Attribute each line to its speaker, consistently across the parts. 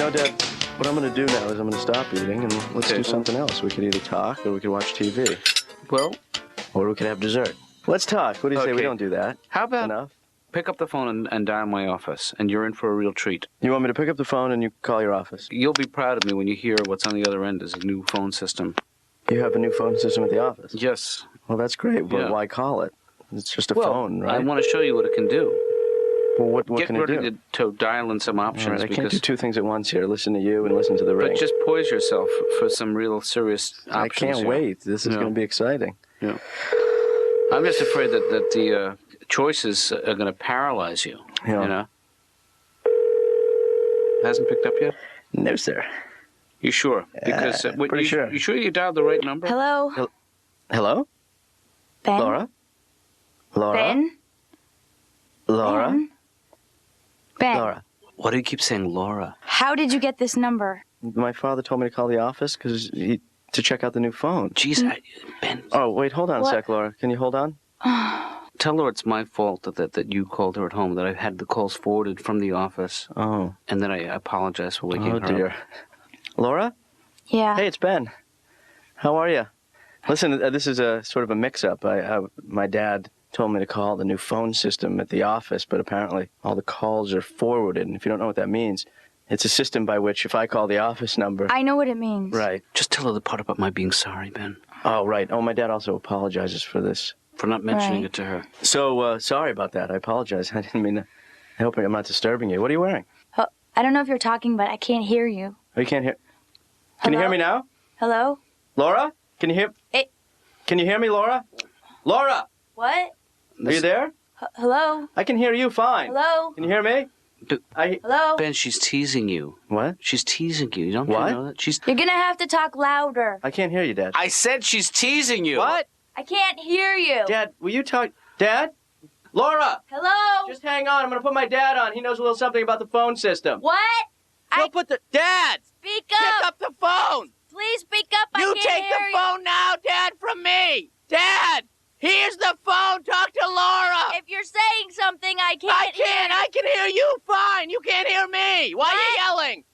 Speaker 1: know, Dad, what I'm going to do now is I'm going to stop eating and let's do something else. We could either talk or we could watch TV.
Speaker 2: Well?
Speaker 1: Or we could have dessert. Let's talk. What do you say? We don't do that.
Speaker 2: How about
Speaker 1: enough?
Speaker 2: Pick up the phone and dial my office, and you're in for a real treat.
Speaker 1: You want me to pick up the phone and you call your office?
Speaker 2: You'll be proud of me when you hear what's on the other end is a new phone system.
Speaker 1: You have a new phone system at the office?
Speaker 2: Yes.
Speaker 1: Well, that's great, but why call it? It's just a phone, right?
Speaker 2: I want to show you what it can do.
Speaker 1: Well, what can it do?
Speaker 2: Get ready to dial in some options.
Speaker 1: Right, I can't do two things at once here. Listen to you and listen to the ring.
Speaker 2: But just poise yourself for some real serious options.
Speaker 1: I can't wait. This is going to be exciting.
Speaker 2: Yeah. I'm just afraid that the choices are going to paralyze you.
Speaker 1: Yeah.
Speaker 2: You know? It hasn't picked up yet?
Speaker 1: No, sir.
Speaker 2: You sure? Because
Speaker 1: pretty sure.
Speaker 2: You sure you dialed the right number?
Speaker 3: Hello?
Speaker 1: Hello?
Speaker 3: Ben?
Speaker 1: Laura? Laura?
Speaker 3: Ben?
Speaker 1: Laura?
Speaker 3: Ben?
Speaker 1: Laura.
Speaker 2: Why do you keep saying Laura?
Speaker 3: How did you get this number?
Speaker 1: My father told me to call the office to check out the new phone.
Speaker 2: Jeez, Ben.
Speaker 1: Oh, wait, hold on a sec, Laura. Can you hold on?
Speaker 2: Tell her it's my fault that you called her at home, that I had the calls forwarded from the office.
Speaker 1: Oh.
Speaker 2: And then I apologize for waking her up.
Speaker 1: Oh, dear. Laura?
Speaker 3: Yeah?
Speaker 1: Hey, it's Ben. How are you? Listen, this is a sort of a mix-up. My dad told me to call the new phone system at the office, but apparently all the calls are forwarded. And if you don't know what that means, it's a system by which if I call the office number...
Speaker 3: I know what it means.
Speaker 1: Right.
Speaker 2: Just tell her the part about my being sorry, Ben.
Speaker 1: Oh, right. Oh, my dad also apologizes for this.
Speaker 2: For not mentioning it to her.
Speaker 1: So, sorry about that. I apologize. I didn't mean to... I hope I'm not disturbing you. What are you wearing?
Speaker 3: I don't know if you're talking, but I can't hear you.
Speaker 1: Oh, you can't hear... Can you hear me now?
Speaker 3: Hello?
Speaker 1: Laura? Can you hear... Can you hear me, Laura? Laura!
Speaker 3: What?
Speaker 1: Are you there?
Speaker 3: Hello?
Speaker 1: I can hear you fine.
Speaker 3: Hello?
Speaker 1: Can you hear me?
Speaker 3: Hello?
Speaker 2: Ben, she's teasing you.
Speaker 1: What?
Speaker 2: She's teasing you. You don't know that?
Speaker 3: You're gonna have to talk louder.
Speaker 1: I can't hear you, Dad.
Speaker 2: I said she's teasing you.
Speaker 1: What?
Speaker 3: I can't hear you.
Speaker 1: Dad, will you talk... Dad? Laura!
Speaker 3: Hello?
Speaker 1: Just hang on. I'm going to put my dad on. He knows a little something about the phone system.
Speaker 3: What?
Speaker 1: Don't put the... Dad!
Speaker 3: Speak up!
Speaker 1: Pick up the phone!
Speaker 3: Please speak up. I
Speaker 1: You
Speaker 3: can't
Speaker 1: take
Speaker 3: hear
Speaker 1: the phone now, Dad, from me! Dad! Here's the phone! Talk to Laura!
Speaker 3: If you're saying something, I can't
Speaker 1: I can't! I can hear you fine! You can't hear me! Why are you yelling?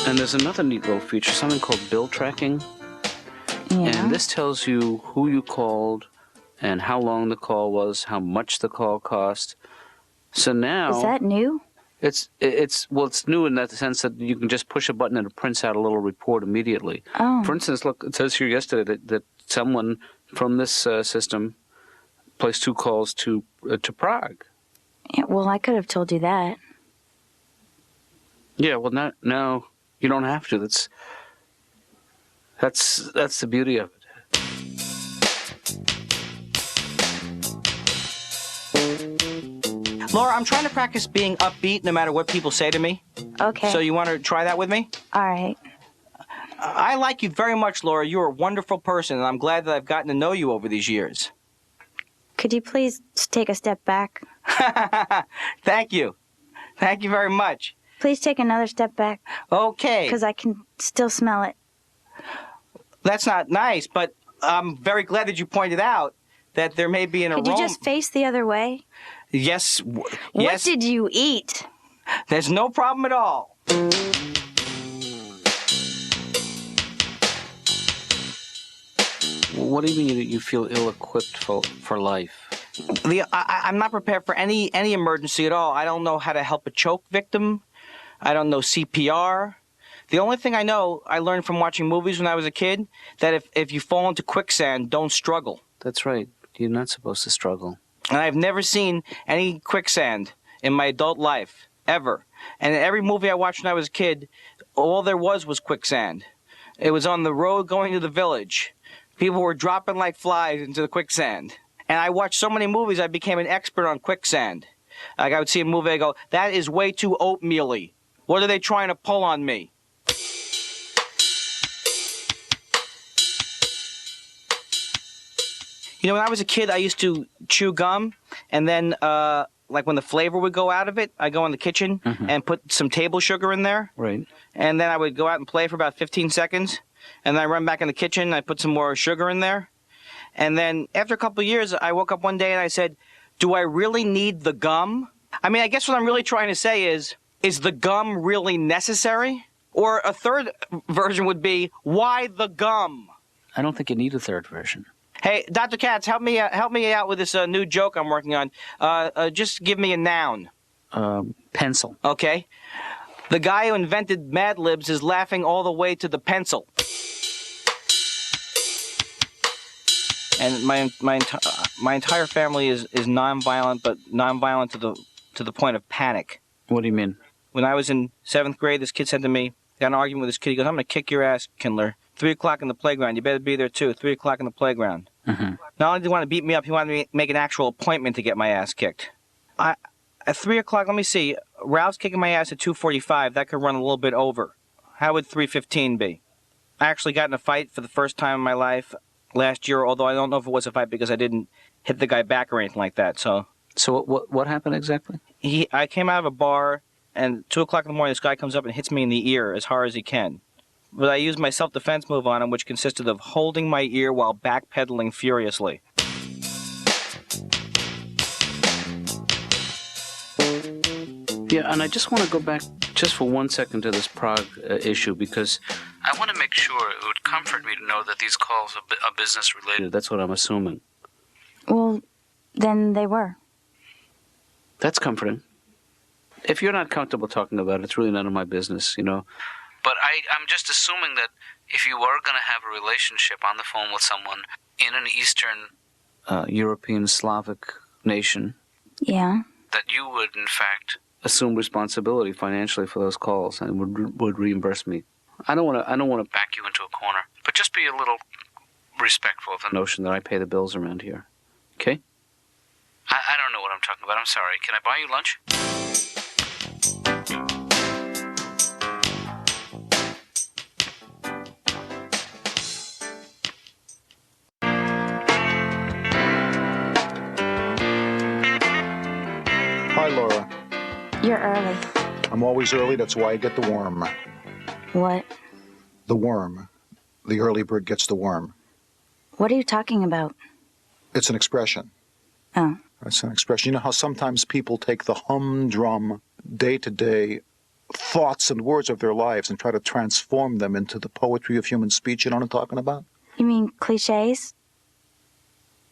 Speaker 2: And there's another neat little feature, something called bill tracking.
Speaker 3: Yeah.
Speaker 2: And this tells you who you called and how long the call was, how much the call cost. So now...
Speaker 3: Is that new?
Speaker 2: It's new in that sense that you can just push a button and it prints out a little report immediately.
Speaker 3: Oh.
Speaker 2: For instance, look, it says here yesterday that someone from this system placed 2 calls to Prague.
Speaker 3: Yeah, well, I could have told you that.
Speaker 2: Yeah, well, now you don't have to. That's the beauty of it.
Speaker 4: Laura, I'm trying to practice being upbeat no matter what people say to me.
Speaker 3: Okay.
Speaker 4: So you want to try that with me?
Speaker 3: All right.
Speaker 4: I like you very much, Laura. You're a wonderful person, and I'm glad that I've gotten to know you over these years.
Speaker 3: Could you please take a step back?
Speaker 4: Thank you. Thank you very much.
Speaker 3: Please take another step back.
Speaker 4: Okay.
Speaker 3: Because I can still smell it.
Speaker 4: That's not nice, but I'm very glad that you pointed out that there may be an aroma.
Speaker 3: Could you just face the other way?
Speaker 4: Yes.
Speaker 3: What did you eat?
Speaker 4: There's no problem at all.
Speaker 2: What do you mean you feel ill-equipped for life?
Speaker 4: I'm not prepared for any emergency at all. I don't know how to help a choke victim. I don't know CPR. The only thing I know, I learned from watching movies when I was a kid, that if you fall into quicksand, don't struggle.
Speaker 2: That's right. You're not supposed to struggle.
Speaker 4: And I've never seen any quicksand in my adult life, ever. And in every movie I watched when I was a kid, all there was quicksand. It was on the road going to the village. People were dropping like flies into the quicksand. And I watched so many movies, I became an expert on quicksand. Like I would see a movie, I go, that is way too oatmeal-y. What are they trying to pull on me? You know, when I was a kid, I used to chew gum, and then, like when the flavor would go out of it, I'd go in the kitchen and put some table sugar in there.
Speaker 2: Right.
Speaker 4: And then I would go out and play for about 15 seconds, and then I run back in the kitchen, and I put some more sugar in there. And then after a couple of years, I woke up one day and I said, do I really need the gum? I mean, I guess what I'm really trying to say is the gum really necessary? Or a third version would be, why the gum?
Speaker 2: I don't think you need a third version.
Speaker 4: Hey, Dr. Katz, help me out with this new joke I'm working on. Just give me a noun.
Speaker 2: Pencil.
Speaker 4: Okay. The guy who invented Mad Libs is laughing all the way to the pencil. And my entire family is nonviolent, but nonviolent to the point of panic.
Speaker 2: What do you mean?
Speaker 4: When I was in 7th grade, this kid said to me, got an argument with this kid. He goes, "I'm going to kick your ass, Kindler. 3 o'clock in the playground. You better be there too. 3 o'clock in the playground."
Speaker 2: Mm-hmm.
Speaker 4: Not only did he want to beat me up, he wanted me to make an actual appointment to get my ass kicked. At 3 o'clock, let me see. Ralph's kicking my ass at 2:45. That could run a little bit over. How would 3:15 be? I actually got in a fight for the first time in my life last year, although I don't know if it was a fight because I didn't hit the guy back or anything like that. So
Speaker 2: what happened exactly?
Speaker 4: I came out of a bar, and 2 o'clock in the morning, this guy comes up and hits me in the ear as hard as he can. But I used my self-defense move on him, which consisted of holding my ear while backpedaling furiously.
Speaker 2: Yeah, and I just want to go back just for 1 second to this Prague issue, because I want to make sure it would comfort me to know that these calls are business related. That's what I'm assuming.
Speaker 3: Well, then they were.
Speaker 2: That's comforting. If you're not comfortable talking about it, it's really none of my business, you know. But I'm just assuming that if you were going to have a relationship on the phone with someone in an Eastern European Slavic nation,
Speaker 3: Yeah.
Speaker 2: that you would, in fact, assume responsibility financially for those calls and would reimburse me. I don't want to back you into a corner, but just be a little respectful of the notion that I pay the bills around here. Okay? I don't know what I'm talking about. I'm sorry. Can I buy you lunch?
Speaker 5: Hi, Laura.
Speaker 3: You're early.
Speaker 5: I'm always early. That's why I get the worm.
Speaker 3: What?
Speaker 5: The worm. The early bird gets the worm.
Speaker 3: What are you talking about?
Speaker 5: It's an expression.
Speaker 3: Oh.
Speaker 5: It's an expression. You know how sometimes people take the humdrum, day-to-day thoughts and words of their lives and try to transform them into the poetry of human speech? You know what I'm talking about?
Speaker 3: You mean cliches?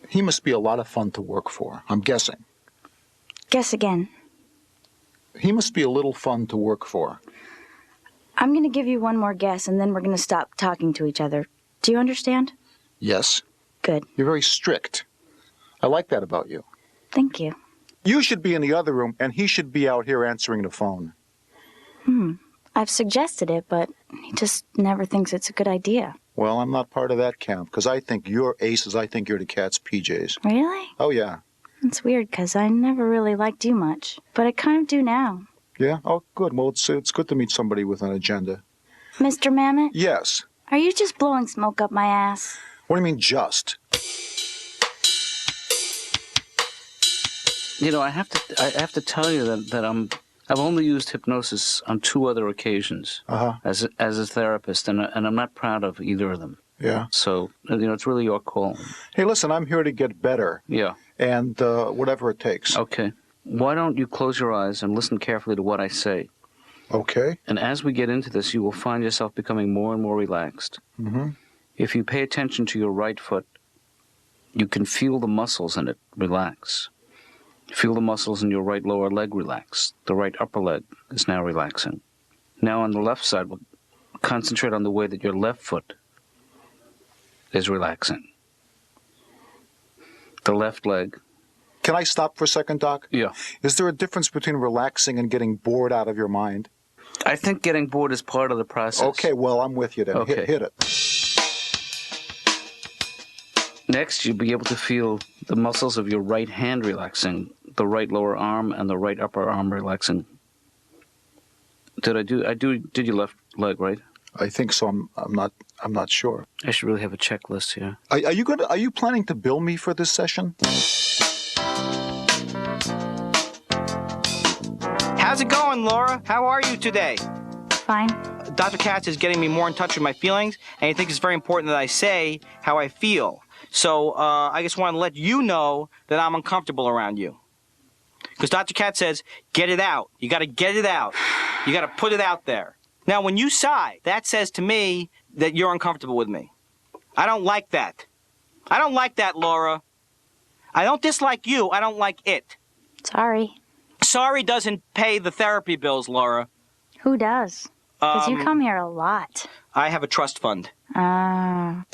Speaker 5: He must be a lot of fun to work for. I'm guessing.
Speaker 3: Guess again.
Speaker 5: He must be a little fun to work for.
Speaker 3: I'm going to give you one more guess, and then we're going to stop talking to each other. Do you understand?
Speaker 5: Yes.
Speaker 3: Good.
Speaker 5: You're very strict. I like that about you.
Speaker 3: Thank you.
Speaker 5: You should be in the other room, and he should be out here answering the phone.
Speaker 3: I've suggested it, but he just never thinks it's a good idea.
Speaker 5: Well, I'm not part of that camp, because I think you're aces. I think you're the Cat's PJs.
Speaker 3: Really?
Speaker 5: Oh, yeah.
Speaker 3: It's weird, because I never really liked you much. But I kind of do now.
Speaker 5: Yeah? Oh, good. Well, it's good to meet somebody with an agenda.
Speaker 3: Mr. Mamet?
Speaker 5: Yes.
Speaker 3: Are you just blowing smoke up my ass?
Speaker 5: What do you mean, just?
Speaker 2: You know, I have to tell you that I've only used hypnosis on 2 other occasions as a therapist, and I'm not proud of either of them.
Speaker 5: Yeah.
Speaker 2: So, you know, it's really your call.
Speaker 5: Hey, listen, I'm here to get better.
Speaker 2: Yeah.
Speaker 5: And whatever it takes.
Speaker 2: Okay. Why don't you close your eyes and listen carefully to what I say?
Speaker 5: Okay.
Speaker 2: And as we get into this, you will find yourself becoming more and more relaxed.
Speaker 5: Mm-hmm.
Speaker 2: If you pay attention to your right foot, you can feel the muscles in it relax. Feel the muscles in your right lower leg relax. The right upper leg is now relaxing. Now on the left side, we'll concentrate on the way that your left foot is relaxing. The left leg.
Speaker 5: Can I stop for a second, Doc?
Speaker 2: Yeah. Is
Speaker 5: there a difference between relaxing and getting bored out of your mind?
Speaker 2: I think getting bored is part of the process.
Speaker 5: Okay, well, I'm with you then.
Speaker 2: Okay.
Speaker 5: Hit it.
Speaker 2: Next, you'll be able to feel the muscles of your right hand relaxing, the right lower arm and the right upper arm relaxing. Did your left leg, right?
Speaker 5: I think so. I'm not sure.
Speaker 2: I should really have a checklist here.
Speaker 5: Are you planning to bill me for this session?
Speaker 4: How's it going, Laura? How are you today?
Speaker 3: Fine.
Speaker 4: Dr. Katz is getting me more in touch with my feelings, and he thinks it's very important that I say how I feel. So I just want to let you know that I'm uncomfortable around you. Because Dr. Katz says, get it out. You got to get it out. You got to put it out there. Now, when you sigh, that says to me that you're uncomfortable with me. I don't like that. I don't like that, Laura. I don't dislike you. I don't like it.
Speaker 3: Sorry.
Speaker 4: Sorry doesn't pay the therapy bills, Laura.
Speaker 3: Who does? Because you come here a lot.
Speaker 4: I have a trust fund.
Speaker 3: Ah.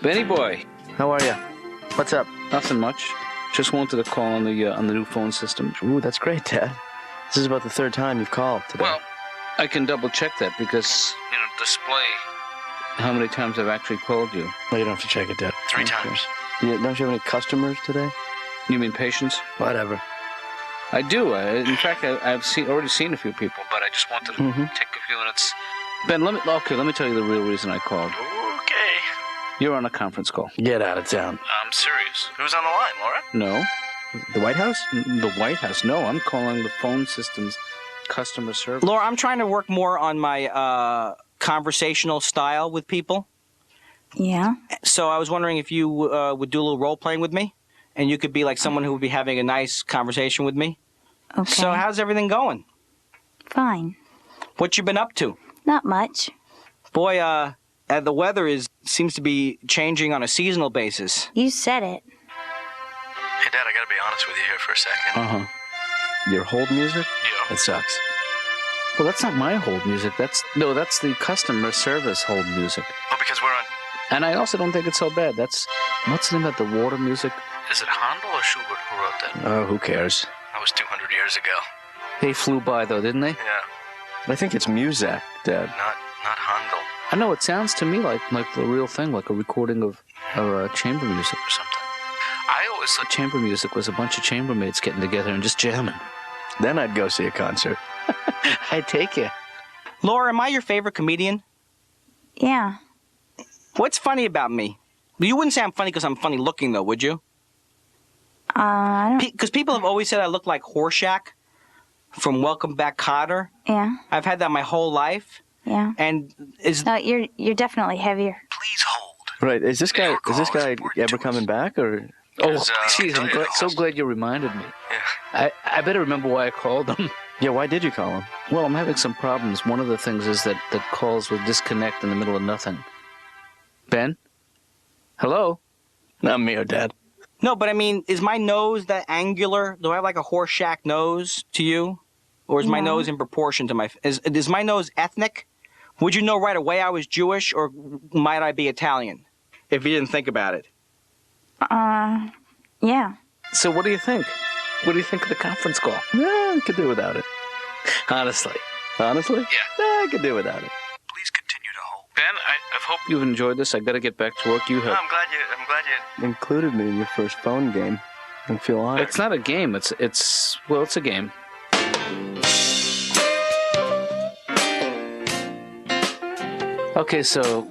Speaker 2: Benny boy,
Speaker 1: How are you? What's up?
Speaker 2: nothing much. Just wanted to call on the new phone system.
Speaker 1: Ooh, that's great, Dad. This is about the third time you've called today.
Speaker 2: Well, I can double check that because display how many times I've actually called you.
Speaker 1: No, you don't have to check it, Dad.
Speaker 6: 3
Speaker 1: Okay.
Speaker 6: times.
Speaker 1: Yeah, don't you have any customers today?
Speaker 2: You mean patients?
Speaker 1: Whatever.
Speaker 2: I do. In fact, I've already seen a few people, but I just wanted to take a few minutes. Ben, let me tell you the real reason I called.
Speaker 6: Okay.
Speaker 2: You're on a conference call.
Speaker 1: Get out of town.
Speaker 6: I'm serious. Who's on the line, Laura?
Speaker 2: No.
Speaker 1: The White House?
Speaker 2: The White House. No, I'm calling the phone system's customer service.
Speaker 4: Laura, I'm trying to work more on my conversational style with people.
Speaker 3: Yeah?
Speaker 4: So I was wondering if you would do a little role playing with me, and you could be like someone who would be having a nice conversation with me.
Speaker 3: Okay.
Speaker 4: So how's everything going?
Speaker 3: Fine.
Speaker 4: What you been up to?
Speaker 3: Not much.
Speaker 4: Boy, the weather seems to be changing on a seasonal basis.
Speaker 3: You said it.
Speaker 6: Hey, Dad, I gotta be honest with you here for a second.
Speaker 2: Uh-huh.
Speaker 1: Your hold music?
Speaker 6: Yeah.
Speaker 1: It sucks.
Speaker 2: Well, that's not my hold music. That's the customer service hold music.
Speaker 6: Oh, because we're on...
Speaker 2: And I also don't think it's so bad. What's the name of the water music?
Speaker 6: Is it Handel or Schubert who wrote that?
Speaker 1: Oh, who cares?
Speaker 6: That was 200 years ago.
Speaker 2: They flew by, though, didn't they?
Speaker 6: Yeah.
Speaker 1: I think it's Muzak, Dad.
Speaker 6: Not Handel
Speaker 2: I know, it sounds to me like the real thing, like a recording of chamber music.
Speaker 6: or something. I always thought...
Speaker 2: Chamber music was a bunch of chambermaids getting together and just jamming.
Speaker 1: Then I'd go see a concert.
Speaker 2: I'd take you.
Speaker 4: Laura, am I your favorite comedian?
Speaker 3: Yeah.
Speaker 4: What's funny about me? You wouldn't say I'm funny because I'm funny looking, though, would you?
Speaker 3: I don't...
Speaker 4: Because people have always said I look like Horshack from Welcome Back, Kotter.
Speaker 3: Yeah.
Speaker 4: I've had that my whole life.
Speaker 3: Yeah.
Speaker 4: And
Speaker 3: No, you're definitely heavier.
Speaker 6: Please hold.
Speaker 1: Right. Is this guy
Speaker 6: Your call is
Speaker 1: ever
Speaker 6: important to
Speaker 1: coming
Speaker 6: us.
Speaker 1: back, or?
Speaker 2: Oh,
Speaker 6: Because,
Speaker 2: jeez,
Speaker 6: I'll
Speaker 2: I'm
Speaker 6: tell you,
Speaker 2: so glad you reminded me.
Speaker 6: Yeah.
Speaker 2: I better remember why I called them.
Speaker 1: Yeah. Why did you call him?
Speaker 2: Well, I'm having some problems. One of the things is that calls will disconnect in the middle of nothing. Ben? Hello?
Speaker 1: Not me or Dad.
Speaker 4: no, but I mean, is my nose that angular? Do I have like a Horshack nose to you? Or is my
Speaker 3: No.
Speaker 4: nose in proportion to my... Is my nose ethnic? Would you know right away I was Jewish, or might I be Italian? If you didn't think about it.
Speaker 3: Yeah.
Speaker 2: So what do you think? What do you think of the conference call?
Speaker 1: Yeah, I could do without it.
Speaker 2: Honestly.
Speaker 1: Honestly?
Speaker 6: Yeah.
Speaker 1: I could do without it.
Speaker 6: Please continue to hold. Ben, I've hoped...
Speaker 2: You've enjoyed this. I got to get back to work. You
Speaker 6: No,
Speaker 2: have.
Speaker 6: I'm glad you...
Speaker 1: Included me in your first phone game. I feel honored.
Speaker 2: It's not a game. It's a game. Okay, so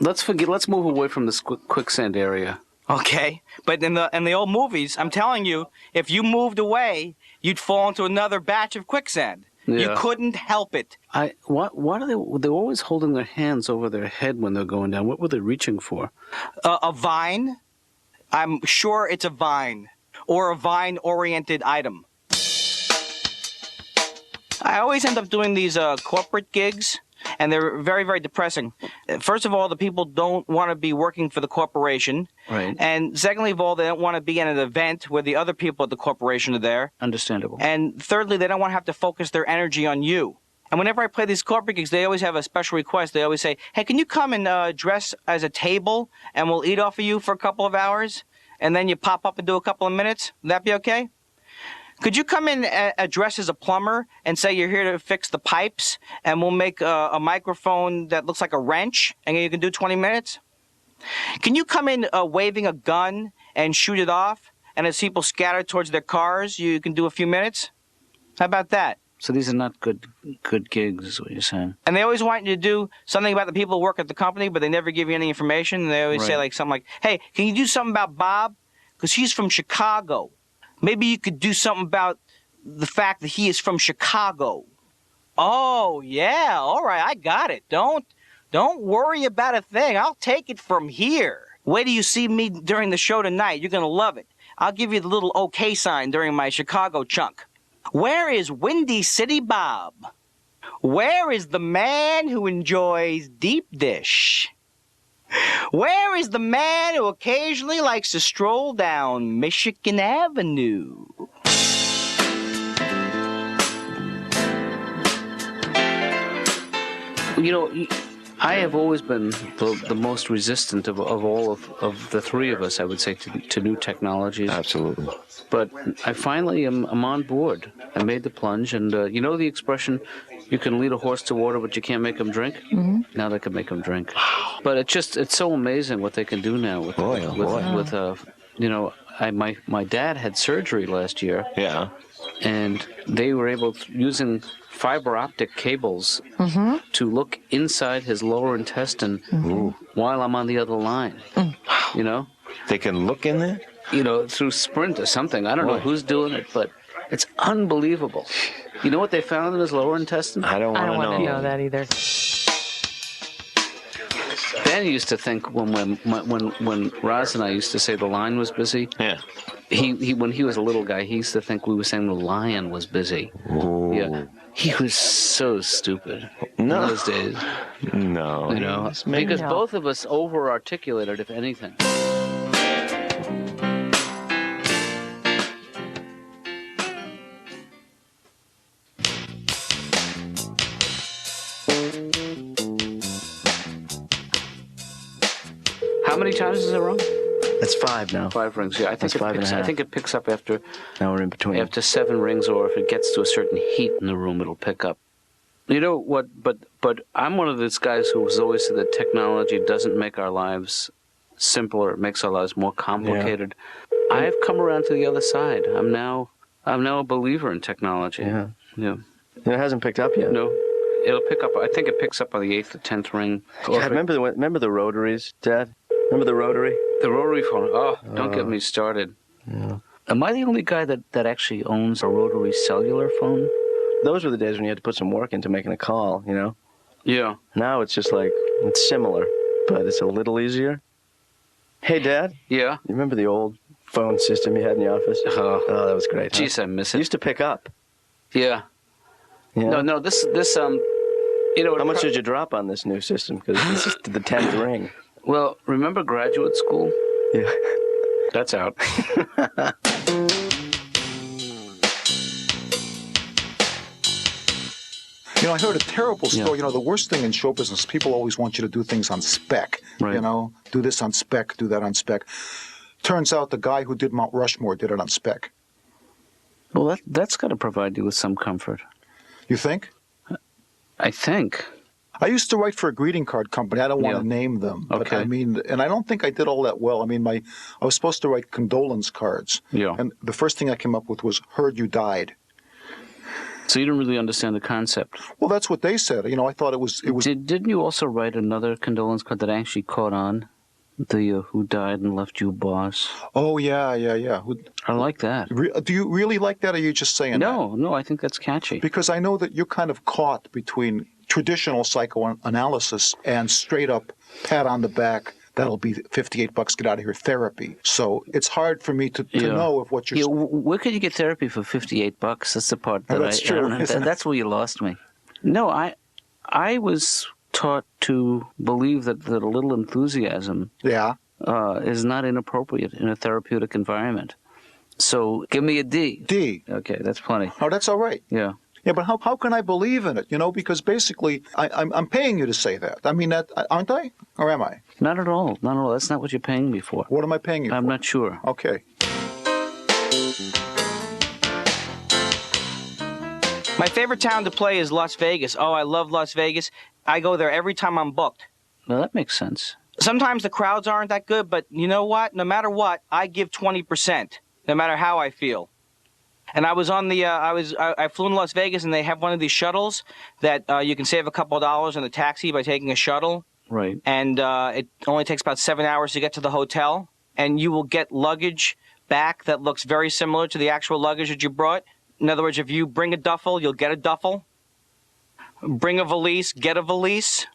Speaker 2: let's move away from this quicksand area.
Speaker 4: Okay, but in the old movies, I'm telling you, if you moved away, you'd fall into another batch of quicksand. You
Speaker 2: Yeah.
Speaker 4: couldn't help it.
Speaker 2: Why are they're always holding their hands over their head when they're going down? What were they reaching for?
Speaker 4: A vine? I'm sure it's a vine, or a vine-oriented item. I always end up doing these corporate gigs, and they're very, very depressing. First of all, the people don't want to be working for the corporation.
Speaker 2: Right.
Speaker 4: And secondly of all, they don't want to be in an event where the other people at the corporation are there.
Speaker 2: Understandable.
Speaker 4: And thirdly, they don't want to have to focus their energy on you. And whenever I play these corporate gigs, they always have a special request. They always say, hey, can you come and dress as a table, and we'll eat off of you for a couple of hours, and then you pop up and do a couple of minutes? Would that be okay? Could you come in dressed as a plumber and say you're here to fix the pipes, and we'll make a microphone that looks like a wrench, and you can do 20 minutes? Can you come in waving a gun and shoot it off, and as people scatter towards their cars, you can do a few minutes? How about that?
Speaker 2: So these are not good gigs, is what you're saying.
Speaker 4: And they always want you to do something about the people who work at the company, but they never give you any information. And they always say
Speaker 2: Right.
Speaker 4: like something like, hey, can you do something about Bob? Because he's from Chicago. Maybe you could do something about the fact that he is from Chicago. Oh, yeah, all right, I got it. Don't worry about a thing. I'll take it from here. Wait till you see me during the show tonight. You're going to love it. I'll give you the little okay sign during my Chicago chunk. Where is Windy City Bob? Where is the man who enjoys deep dish? Where is the man who occasionally likes to stroll down Michigan Avenue?
Speaker 2: You know, I have always been the most resistant of all of the three of us, I would say, to new technologies.
Speaker 7: Absolutely.
Speaker 2: But I finally am on board. I made the plunge, and you know the expression, you can lead a horse to water, but you can't make him drink? Mm-hmm. Now they can make him drink. But it's so amazing what they can do now with you know, my dad had surgery last year.
Speaker 7: Yeah.
Speaker 2: And they were able, using fiber optic cables, to look inside his lower intestine while I'm on the other line. You know?
Speaker 7: They can look in there?
Speaker 2: You know, through Sprint or something. I don't know who's doing it, but it's unbelievable. You know what they found in his lower intestine?
Speaker 7: I don't want to
Speaker 8: know that either.
Speaker 2: Ben used to think when Roz and I used to say the line was busy.
Speaker 7: Yeah.
Speaker 2: He when he was a little guy, he used to think we were saying the lion was busy.
Speaker 7: Ooh.
Speaker 2: Yeah. He was so stupid in
Speaker 7: No.
Speaker 2: those days.
Speaker 7: No.
Speaker 2: You know, because both of us over-articulated, if anything. How many times is it wrong?
Speaker 1: That's 5 now.
Speaker 2: 5 rings, yeah. I think I think it picks up after
Speaker 1: Now we're in between.
Speaker 2: 7 rings, or if it gets to a certain heat in the room, it'll pick up. You know what? But I'm one of those guys who has always said that technology doesn't make our lives simpler; it makes our lives more complicated. Yeah. I have come around to the other side. I'm now a believer in technology.
Speaker 1: Yeah.
Speaker 2: Yeah.
Speaker 1: It hasn't picked up yet.
Speaker 2: No, it'll pick up. I think it picks up on the 8th or 10th ring.
Speaker 1: God, remember the rotaries, Dad? Remember the rotary?
Speaker 2: The rotary phone. Oh, don't get me started.
Speaker 1: Yeah.
Speaker 2: Am I the only guy that actually owns a rotary cellular phone?
Speaker 1: Those were the days when you had to put some work into making a call, you know?
Speaker 2: Yeah.
Speaker 1: Now it's just like, it's similar, but it's a little easier. Hey, Dad?
Speaker 2: Yeah?
Speaker 1: You remember the old phone system you had in the office? Oh, that was great. Huh?
Speaker 2: Jeez, I miss
Speaker 1: It
Speaker 2: it.
Speaker 1: used to pick up.
Speaker 2: Yeah.
Speaker 1: Yeah.
Speaker 2: No, this, you know.
Speaker 1: How much did you drop on this new system? Because this is the 10th ring.
Speaker 2: Well, remember graduate school?
Speaker 1: Yeah.
Speaker 2: That's out.
Speaker 5: You know, I heard a terrible story. You know, the worst thing in show business, people always want you to do things on spec.
Speaker 2: Right.
Speaker 5: You know, do this on spec, do that on spec. Turns out the guy who did Mount Rushmore did it on spec.
Speaker 2: Well, that's got to provide you with some comfort.
Speaker 5: You think?
Speaker 2: I think.
Speaker 5: I used to write for a greeting card company. I don't want to name them. But
Speaker 2: Okay.
Speaker 5: I mean, and I don't think I did all that well. I mean, I was supposed to write condolence cards.
Speaker 2: Yeah.
Speaker 5: And the first thing I came up with was, heard you died.
Speaker 2: So you didn't really understand the concept.
Speaker 5: Well, that's what they said. You know, I thought it was.
Speaker 2: Didn't you also write another condolence card that actually caught on? The who died and left you boss.
Speaker 5: Oh, yeah.
Speaker 2: I like that.
Speaker 5: Do you really like that, or are you just saying that?
Speaker 2: No, I think that's catchy.
Speaker 5: Because I know that you're kind of caught between traditional psychoanalysis and straight up pat on the back, that'll be $58, get out of here therapy. So it's hard for me to know if what you're saying.
Speaker 2: Where could you get therapy for $58? That's the part that
Speaker 5: That's true,
Speaker 2: I don't
Speaker 5: isn't it?
Speaker 2: That's where you lost me. No, I was taught to believe that a little enthusiasm
Speaker 5: Yeah.
Speaker 2: is not inappropriate in a therapeutic environment. So give me a D.
Speaker 5: D.
Speaker 2: Okay, that's plenty.
Speaker 5: Oh, that's all right.
Speaker 2: Yeah.
Speaker 5: Yeah, but how can I believe in it? You know, because basically I'm paying you to say that. I mean, that aren't I? Or am I?
Speaker 2: Not at all. Not at all. That's not what you're paying me for.
Speaker 5: What am I paying you
Speaker 2: I'm
Speaker 5: for?
Speaker 2: not sure.
Speaker 5: Okay.
Speaker 4: My favorite town to play is Las Vegas. Oh, I love Las Vegas. I go there every time I'm booked.
Speaker 2: Well, that makes sense.
Speaker 4: Sometimes the crowds aren't that good, but you know what? No matter what, I give 20%, no matter how I feel. And I was on the, I flew in Las Vegas, and they have one of these shuttles that you can save a couple of dollars on the taxi by taking a shuttle.
Speaker 2: Right.
Speaker 4: And it only takes about 7 hours to get to the hotel. And you will get luggage back that looks very similar to the actual luggage that you brought. In other words, if you bring a duffel, you'll get a duffel. bring a valise, get a valise.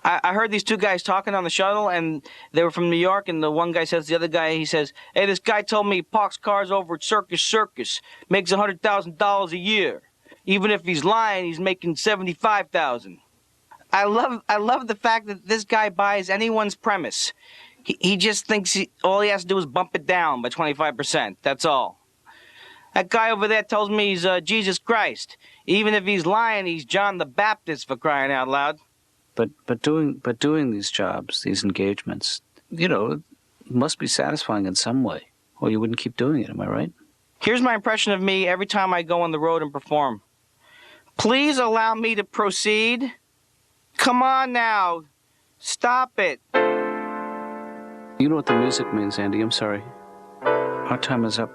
Speaker 4: I heard these two guys talking on the shuttle, and they were from New York, and the one guy says to the other guy, he says, hey, this guy told me he parks cars over at Circus, makes $100,000 a year. Even if he's lying, he's making $75,000. I love the fact that this guy buys anyone's premise. He just thinks all he has to do is bump it down by 25%. That's all. That guy over there tells me he's Jesus Christ. Even if he's lying, he's John the Baptist, for crying out loud.
Speaker 2: But doing these jobs, these engagements, you know, must be satisfying in some way, or you wouldn't keep doing it. Am I right?
Speaker 4: Here's my impression of me every time I go on the road and perform. Please allow me to proceed. Come on now. Stop it.
Speaker 2: You know what the music means, Andy. I'm sorry. Our time is up.